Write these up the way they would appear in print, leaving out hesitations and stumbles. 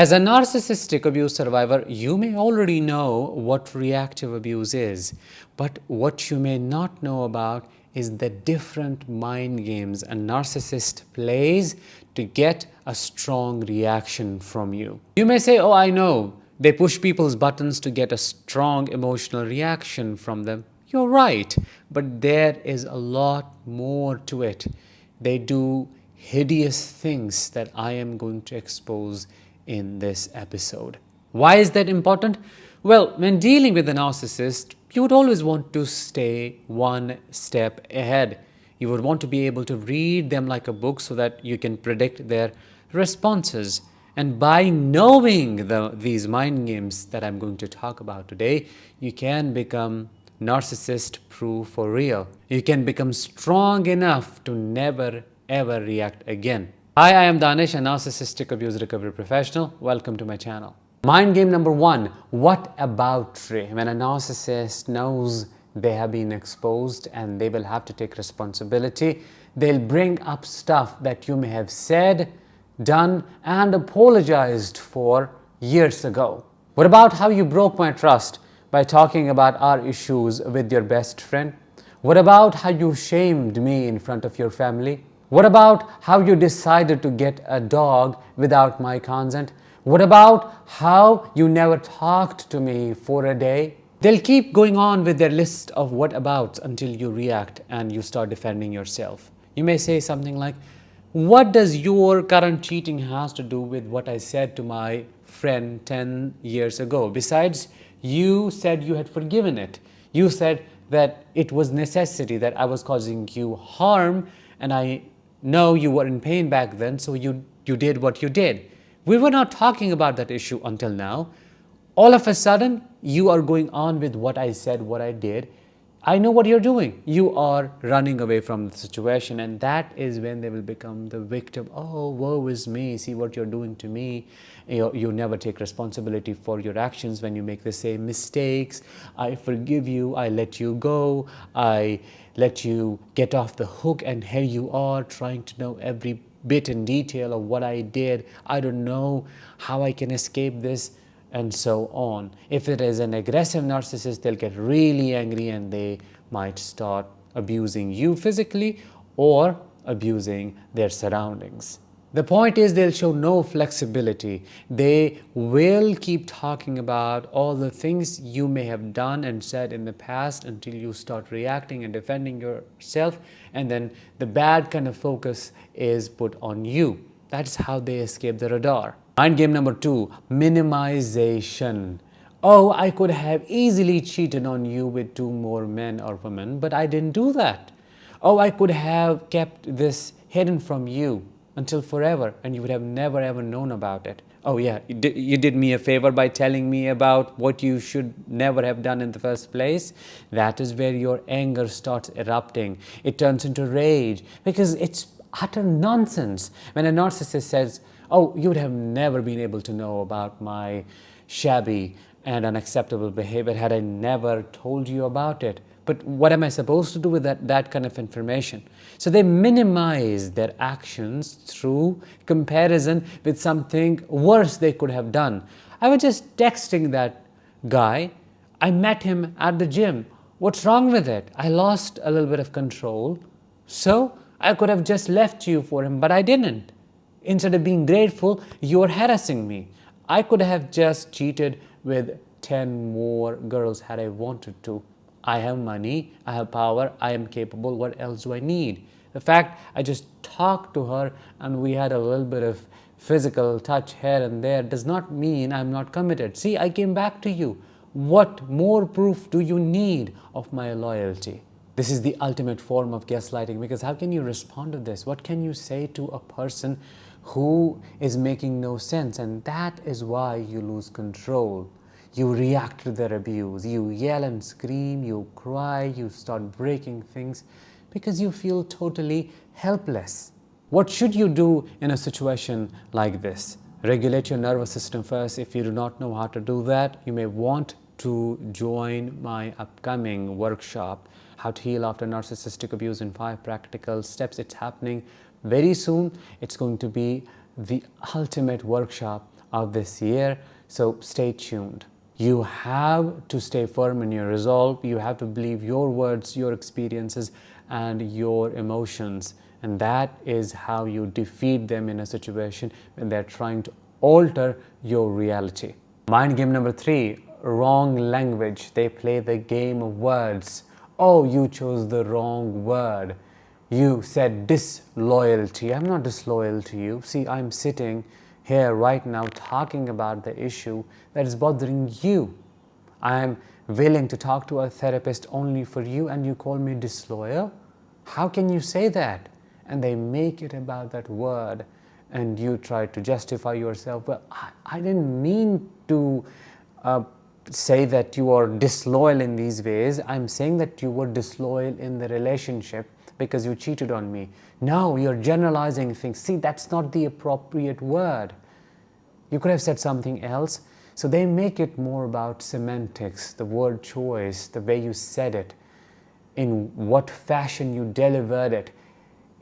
As a narcissistic abuse survivor, you may already know what reactive abuse is, but what you may not know about is the different mind games a narcissist plays to get a strong reaction from you. You may say, "Oh, I know, they push people's buttons to get a strong emotional reaction from them." You're right, but there is a lot more to it. They do hideous things that I am going to expose in this episode. Why is that important? Well, when dealing with a narcissist, you would always want to stay one step ahead. You would want to be able to read them like a book so that you can predict their responses. And by knowing these mind games that I'm going to talk about today, you can become narcissist proof for real. You can become strong enough to never ever react again. Hi, I am Danish, a narcissistic abuse recovery professional. Welcome to my channel. Mind game number one, what aboutry? When a narcissist knows they have been exposed and they will have to take responsibility, they'll bring up stuff that you may have said, done, and apologized for years ago. What about how you broke my trust by talking about our issues with your best friend? What about how you shamed me in front of your family? What about how you decided to get a dog without my consent? What about how you never talked to me for a day? They'll keep going on with their list of whatabouts until you react and you start defending yourself. You may say something like, "What does your current cheating has to do with what I said to my friend 10 years ago? Besides, you said you had forgiven it. You said that it was necessity, that I was causing you harm, and I know you were in pain back then, so you did what you did." We were not talking about that issue until now. All of a sudden, you are going on with what I said, what I did. I know what you're doing. You are running away from the situation, and that is when they will become the victim. "Oh, woe is me. See what you're doing to me. You never take responsibility for your actions when you make the same mistakes. I forgive you. I let you go. I let you get off the hook, and here you are trying to know every bit and detail of what I did. I don't know how I can escape this," and so on. If it is an aggressive narcissist, they'll get really angry and they might start abusing you physically or abusing their surroundings. The point is, they'll show no flexibility. They will keep talking about all the things you may have done and said in the past until you start reacting and defending yourself, and then the bad kind of focus is put on you. That's how they escape the radar. Mind game number two, minimization. "Oh, I could have easily cheated on you with 2 more men or women, but I didn't do that. Oh, I could have kept this hidden from you until forever, and you would have never ever known about it. Oh yeah, you did me a favor by telling me about what you should never have done in the first place." That is where your anger starts erupting. It turns into rage because it's utter nonsense. When a narcissist says, "Oh, you would have never been able to know about my shabby and unacceptable behavior had I never told you about it. But what am I supposed to do with that kind of information?" So they minimize their actions through comparison with something worse they could have done. "I was just texting that guy. I met him at the gym. What's wrong with it? I lost a little bit of control. So I could have just left you for him, but I didn't. Instead of being grateful, you're harassing me. I could have just cheated with 10 more girls had I wanted to. I have money, I have power, I am capable. What else do I need?" The fact I just talked to her and we had a little bit of physical touch here and there does not mean I'm not committed. See, I came back to you. What more proof do you need of my loyalty? This is the ultimate form of gaslighting, because how can you respond to this? What can you say to a person who is making no sense? And that is why you lose control. You react to their abuse. You yell and scream, you cry, you start breaking things because you feel totally helpless. What should you do in a situation like this? Regulate your nervous system first. If you do not know how to do that, you may want to join my upcoming workshop, How to Heal After Narcissistic Abuse in 5 Practical Steps. It's happening very soon. It's going to be the ultimate workshop of this year. So stay tuned. You have to stay firm in your resolve. You have to believe your words, your experiences, and your emotions. And that is how you defeat them in a situation when they're trying to alter your reality. Mind game number 3, wrong language. They play the game of words. Oh, you chose the wrong word. You said disloyalty. I'm not disloyal to you. See, I'm sitting here right now talking about the issue that is bothering you. I'm willing to talk to a therapist only for you, and you call me disloyal? How can you say that? And they make it about that word, and you try to justify yourself. Well, I didn't mean to say that you are disloyal in these ways. I'm saying that you were disloyal in the relationship because you cheated on me. No, you're generalizing things. See, that's not the appropriate word. You could have said something else. So they make it more about semantics, the word choice, the way you said it, in what fashion you delivered it.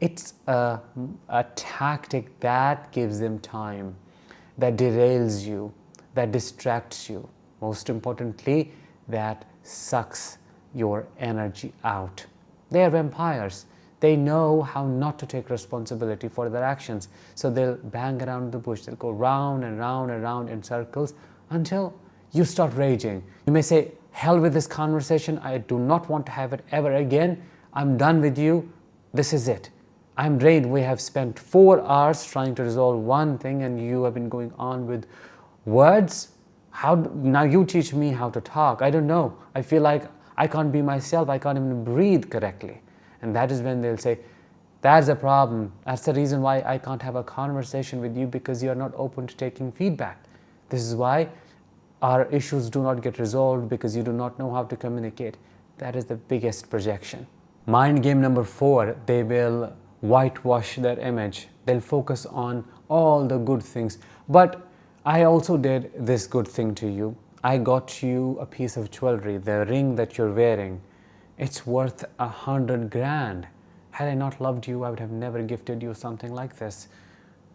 It's a tactic that gives them time, that derails you, that distracts you. Most importantly, that sucks your energy out. They are vampires. They know how not to take responsibility for their actions. So they'll bang around the bush. They'll go round and round and round in circles until you start raging. You may say, hell with this conversation. I do not want to have it ever again. I'm done with you. This is it. I'm drained. We have spent 4 hours trying to resolve one thing, and you have been going on with words. Now you teach me how to talk. I don't know. I feel like I can't be myself. I can't even breathe correctly. And that is when they'll say, that's a problem. That's the reason why I can't have a conversation with you, because you are not open to taking feedback. This is why our issues do not get resolved, because you do not know how to communicate. That is the biggest projection. Mind game number 4, they will whitewash their image. They'll focus on all the good things. But I also did this good thing to you. I got you a piece of jewelry, the ring that you're wearing. It's worth 100 grand. Had I not loved you, I would have never gifted you something like this.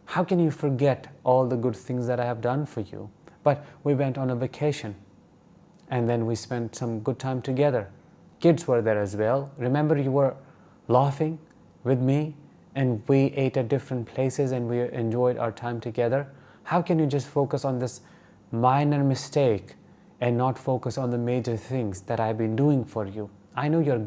How can you forget all the good things that I have done for you? But we went on a vacation, and then we spent some good time together. Kids were there as well. Remember, you were laughing with me, and we ate at different places, and we enjoyed our time together. How can you just focus on this minor mistake and not focus on the major things that I've been doing for you? I know you're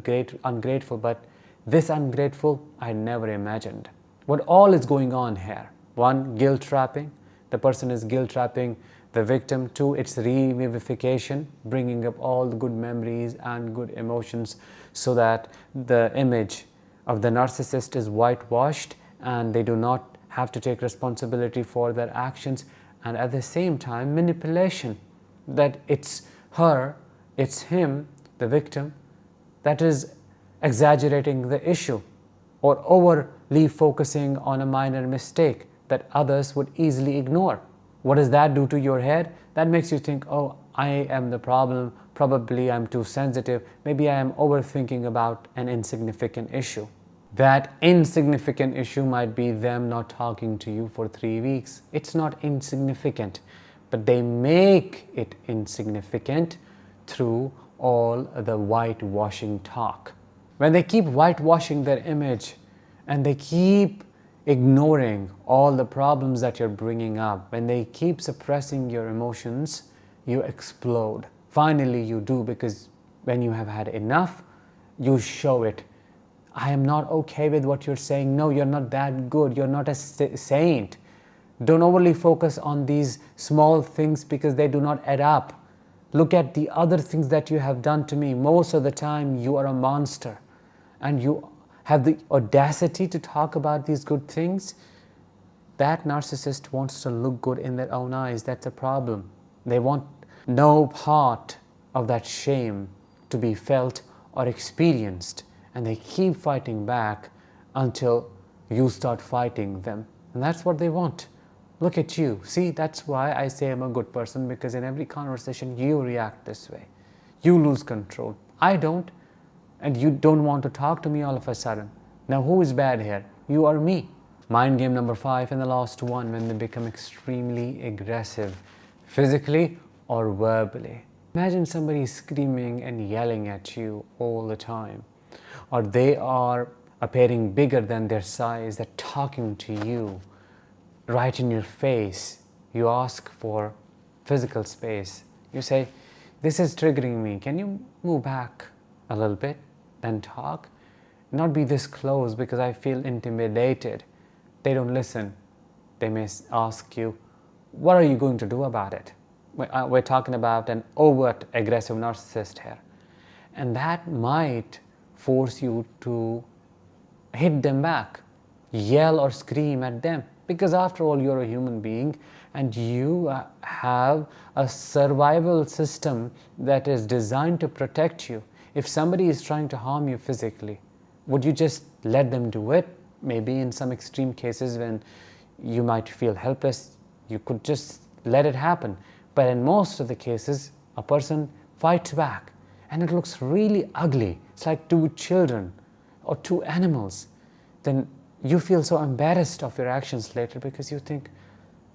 ungrateful, but this ungrateful I never imagined. What all is going on here? 1, guilt trapping. The person is guilt trapping the victim. 2, it's revivification, bringing up all the good memories and good emotions so that the image of the narcissist is whitewashed and they do not have to take responsibility for their actions. And at the same time, manipulation, that it's her, it's him, the victim, that is exaggerating the issue or overly focusing on a minor mistake that others would easily ignore. What does that do to your head? That makes you think, oh, I am the problem. Probably I'm too sensitive. Maybe I am overthinking about an insignificant issue. That insignificant issue might be them not talking to you for 3 weeks. It's not insignificant, but they make it insignificant through all the whitewashing talk. When they keep whitewashing their image and they keep ignoring all the problems that you're bringing up, when they keep suppressing your emotions, you explode. Finally, you do, because when you have had enough, you show it. I am not okay with what you're saying. No, you're not that good. You're not a saint. Don't overly focus on these small things because they do not add up. Look at the other things that you have done to me. Most of the time, you are a monster. And you have the audacity to talk about these good things. That narcissist wants to look good in their own eyes. That's a problem. They want no part of that shame to be felt or experienced. And they keep fighting back until you start fighting them. And that's what they want. Look at you. See, that's why I say I'm a good person, because in every conversation you react this way. You lose control. I don't. And you don't want to talk to me all of a sudden. Now who is bad here? You or me? Mind game number 5 and the last one, when they become extremely aggressive, physically or verbally. Imagine somebody screaming and yelling at you all the time, or they are appearing bigger than their size, they're talking to you right in your face. You ask for physical space. You say, "This is triggering me. Can you move back a little bit and talk? Not be this close because I feel intimidated." They don't listen. They may ask you, "What are you going to do about it?" We're talking about an overt aggressive narcissist here. And that might force you to hit them back, yell or scream at them, because after all, you're a human being and you have a survival system that is designed to protect you. If somebody is trying to harm you physically, would you just let them do it? Maybe in some extreme cases when you might feel helpless, you could just let it happen. But in most of the cases, a person fights back and it looks really ugly. It's like two children or two animals. Then you feel so embarrassed of your actions later because you think,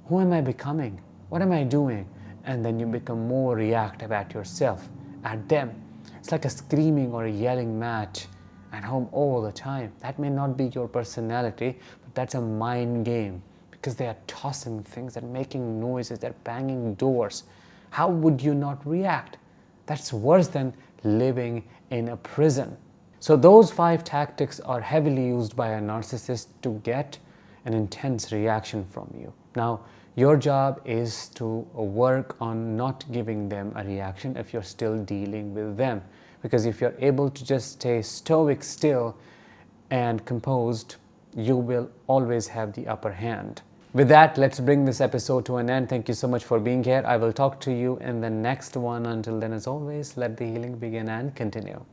who am I becoming? What am I doing? And then you become more reactive at yourself, at them. It's like a screaming or a yelling match at home all the time. That may not be your personality, but that's a mind game because they are tossing things and making noises, they're banging doors. How would you not react? That's worse than living in a prison. So those 5 tactics are heavily used by a narcissist to get an intense reaction from you. Now, your job is to work on not giving them a reaction if you're still dealing with them. Because if you're able to just stay stoic still and composed, you will always have the upper hand. With that, let's bring this episode to an end. Thank you so much for being here. I will talk to you in the next one. Until then, as always, let the healing begin and continue.